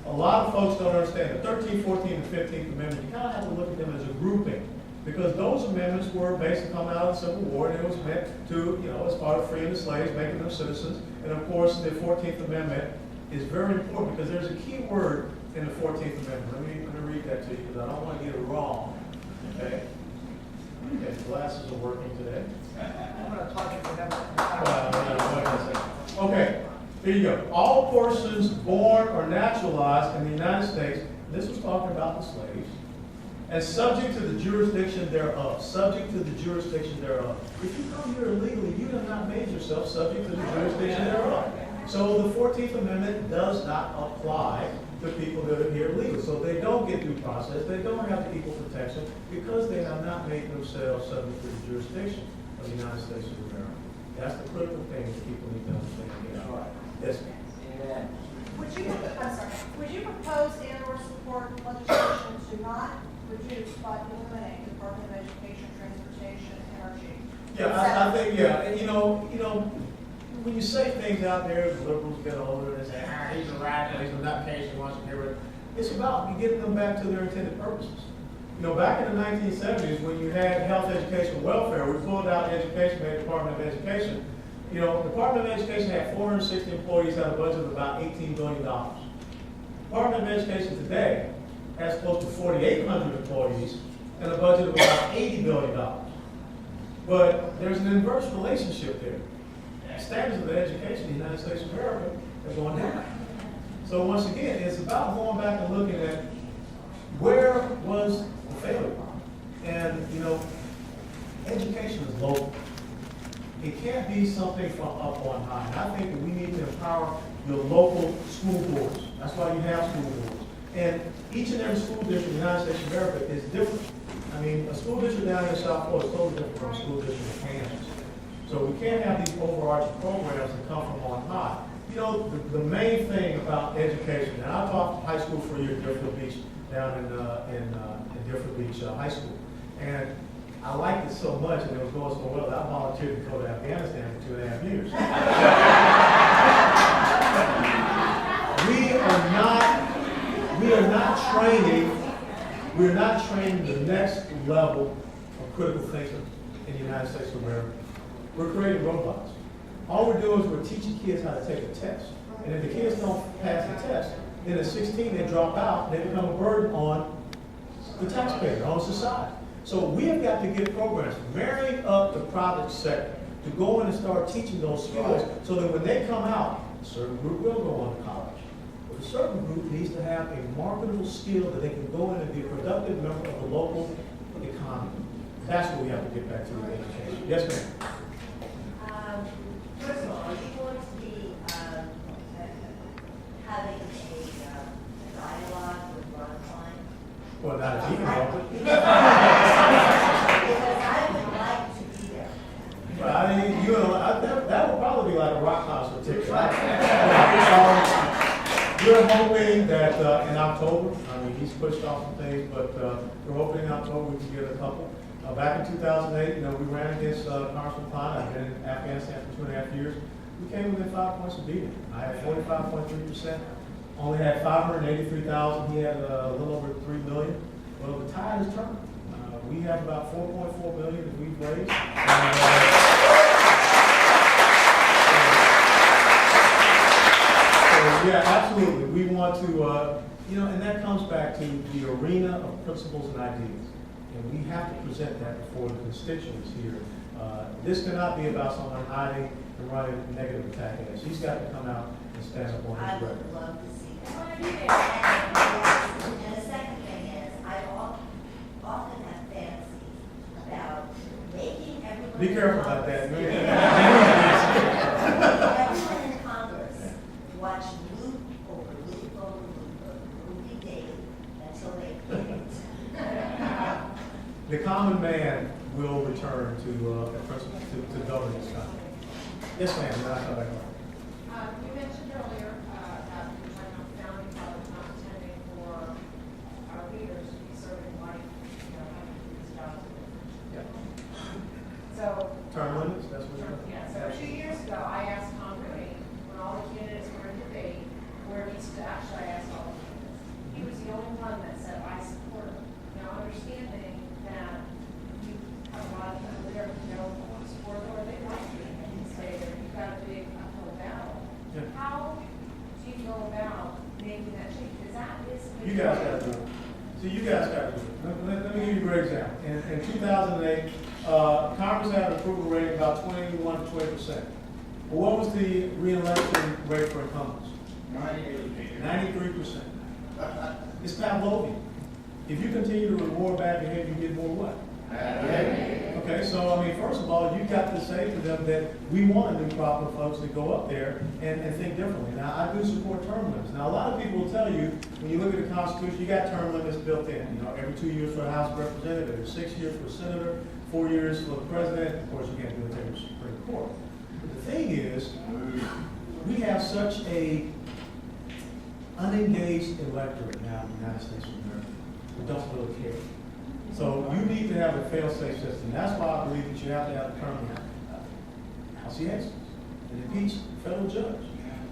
a lot of folks don't understand the 13th, 14th, and 15th Amendment. You kind of have to look at them as a grouping, because those amendments were basically coming out of the Civil War, and it was meant to, as part of freeing the slaves, making them citizens. And of course, the 14th Amendment is very important because there's a key word in the 14th Amendment. Let me read that to you because I don't want to get it wrong. Okay? Okay, glasses are working today. I'm going to talk to them. Okay, here you go. All persons born or naturalized in the United States, this was talking about the slaves, and subject to the jurisdiction thereof. Subject to the jurisdiction thereof. If you come here illegally, you have not made yourself subject to the jurisdiction thereof. So the 14th Amendment does not apply to people that are here legally. So they don't get due process. They don't have the equal protection because they have not made themselves subject to the jurisdiction of the United States of America. That's the critical thing that people need to understand. Yes, ma'am. Amen. Would you propose and/or support legislation to not reduce but eliminate the Department of Education, Transportation, Energy? Yeah, I think, and when you say things out there, the liberals get older and say, he's a rat, he's a nutcase, he wants to get rid of it. It's about getting them back to their intended purposes. Back in the 1970s, when you had health, education, welfare, we pulled out education, made Department of Education. Department of Education had 460 employees, had a budget of about $18 billion. Department of Education today has close to 4,800 employees and a budget of about $80 billion. But there's an inverse relationship there. Standards of education in the United States of America are going down. So once again, it's about going back and looking at where was the failure. And, education is local. It can't be something from up on high. And I think that we need to empower your local school boards. That's why you have school boards. And each and every school district in the United States of America is different. I mean, a school district down in South Florida is totally different from a school district in Kansas. So we can't have these overarching programs that come from on high. The main thing about education, and I taught high school for a year at Deerfield Beach, down in Deerfield Beach High School. And I liked it so much, and it was going so well, that I volunteered to go to Afghanistan for 2.5 years. we are not training the next level of critical thinking in the United States of America. We're creating robots. All we're doing is we're teaching kids how to take a test. And if the kids don't pass the test, then at 16 they drop out, they become a burden on the taxpayer, on society. So we have got to get programs, marrying up the private sector to go in and start teaching those skills so that when they come out, a certain group will go on to college. But a certain group needs to have a marketable skill that they can go in and be a productive member of the local economy. That's what we have to get back to with education. Yes, ma'am. First of all, are you going to be having a dialogue with Ron Klein? Well, not if he can help it. Because I would like to be there. Well, I mean, that would probably be like a rock concert ticket. We're hoping that in October, he's pushed off some things, but we're hoping in October we can get a couple. Back in 2008, we ran against Congressman Klein. I've been in Afghanistan for 2.5 years. We came within 5 points of beating. I had 45.3%. Only had 583,000. He had a little over 3 million. Well, the tide has turned. We have about 4.4 million that we've raised. Yeah, absolutely. We want to, and that comes back to the arena of principles and ideas. And we have to present that before the constituents here. This cannot be about someone hiding and running negative attack against. He's got to come out and stand up on I his record. would love to see that. And the second thing is, I often have fantasies about making everyone. Be careful about that. Everyone in Congress watch loop over loop over loop of movie daily until they get it. The common man will return to govern this country. Yes, ma'am. Then I'll come back on. You mentioned earlier that you're talking about founding fathers not intending for our leaders to be serving life, having to do these jobs. Yeah. So, Term limits, that's what you're yeah, so 2 years ago, I asked Tom Rooney, when all the candidates were in debate, where he stood, actually I asked all of them, making that change, because that is. You guys got to do it. See, you guys got to do it. Let me give you a great example. In 2008, Congress had an approval rating about 21 to 20%. Well, what was the re-election rate for incumbents? 93%. It's Pavlovian. If you continue to reward bad behavior, you get more what? Okay, so I mean, first of all, you've got to say to them that we want a new crop of folks to go up there and think differently. Now, I do support term limits. Now, a lot of people will tell you, when you look at the Constitution, you got term limits built in. You know, every 2 years for the House of Representatives, every 6 years for a senator, 4 years for the president. Of course, you can't do it in the Supreme Court. But the thing is, we have such a unengaged electorate now in the United States of America. We don't really care. So you need to have a fail-safe system. That's why I believe that you have to have a permanent House Yates, an impeached federal judge.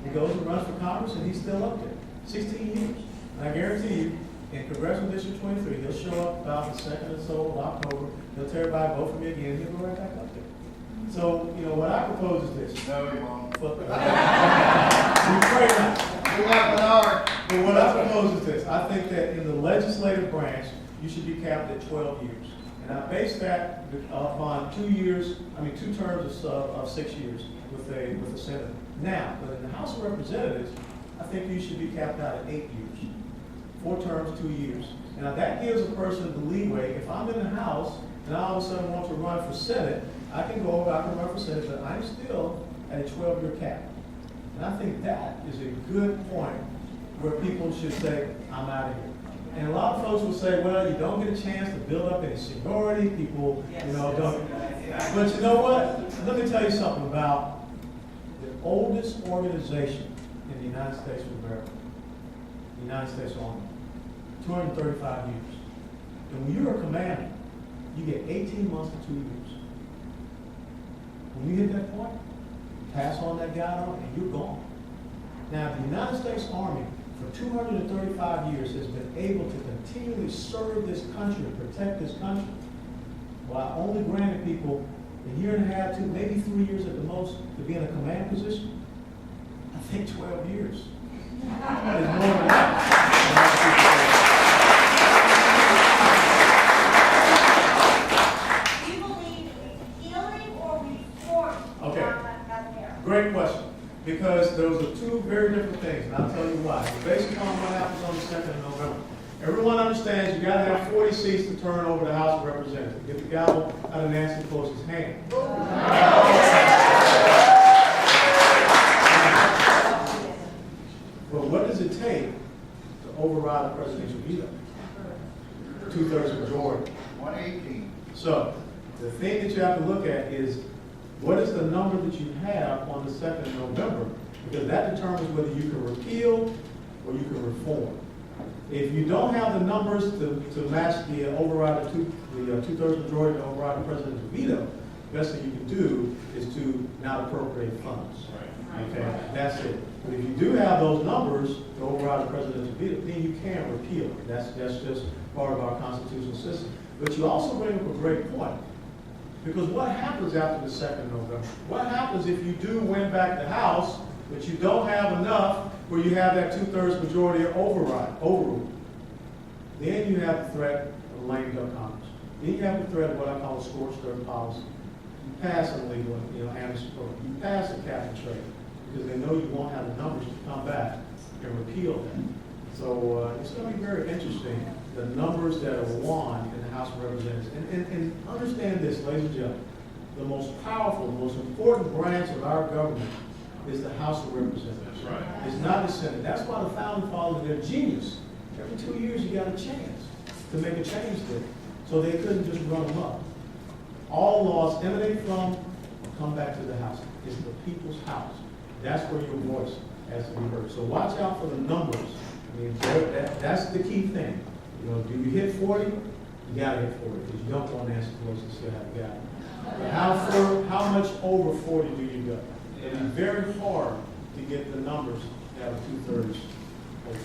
He goes and runs for Congress, and he's still up there, 16 years. And I guarantee you, in Congressional District 23, he'll show up about the 2nd or so of October. He'll tell everybody, vote for me again. He'll go right back up there. So, you know, what I propose is this. No, you won't. We pray not. We have Bernard. But what I propose is this. I think that in the legislative branch, you should be capped at 12 years. And I base that upon 2 years, two terms of 6 years with a senator. Now, but in the House of Representatives, I think you should be capped out at 8 years. 4 terms, 2 years. Now that gives a person the leeway. If I'm in the House and I all of a sudden want to run for Senate, I can run for Senate, but I'm still at a 12-year cap. And I think that is a good point where people should say, I'm out of here. And a lot of folks will say, well, you don't get a chance to build up any seniority. People, don't. But you know what? Let me tell you something about the oldest organization in the United States of America, the United States Army, 235 years. And when you're a commander, you get 18 months to 2 years. When you hit that point, you pass on that guy on, and you're gone. Now, the United States Army, for 235 years, has been able to continually serve this country and protect this country, while only granted people a year and a half to maybe 3 years at the most to be in a command position. I think 12 years is more than that. Do you believe healing or reform? Okay. Out there? Great question, because those are two very different things, and I'll tell you why. Based upon what happens on the 2nd of November, everyone understands you got to have 40 seats to turn over the House of Representatives. Get the gavel out of Nancy Pelosi's hand. But what does it take to override the presidential veto? 2/3 majority. 118. So the thing that you have to look at is, what is the number that you have on the 2nd of November? Because that determines whether you can repeal or you can reform. If you don't have the numbers to match the override, the 2/3 majority to override the president's veto, the best thing you can do is to not appropriate funds. Okay, that's it. But if you do have those numbers to override the president's veto, then you can repeal it. That's just part of our constitutional system. But you also bring up a great point. Because what happens after the 2nd of November? What happens if you do win back the House, but you don't have enough where you have that 2/3 majority overruled? Then you have the threat of a lame duck Congress. Then you have the threat of what I call a scorched earth policy. You pass an illegal, amnesty program. You pass a cap and trade because they know you won't have the numbers to come back and repeal that. So it's going to be very interesting, the numbers that are won in the House of Representatives. And understand this, ladies and gentlemen, the most powerful, the most important branch of our government is the House of Representatives. Right. It's not the Senate. That's why the founding fathers, they're genius. Every 2 years you got a chance to make a change there. So they couldn't just run them up. All laws emanate from or come back to the House. It's the people's house. That's where your voice has to be heard. So watch out for the numbers. I mean, that's the key thing. Do you hit 40? You gotta hit 40 because you don't want Nancy Pelosi to still have a guy. But how much over 40 do you go? It'll be very hard to get the numbers to have 2/3 over.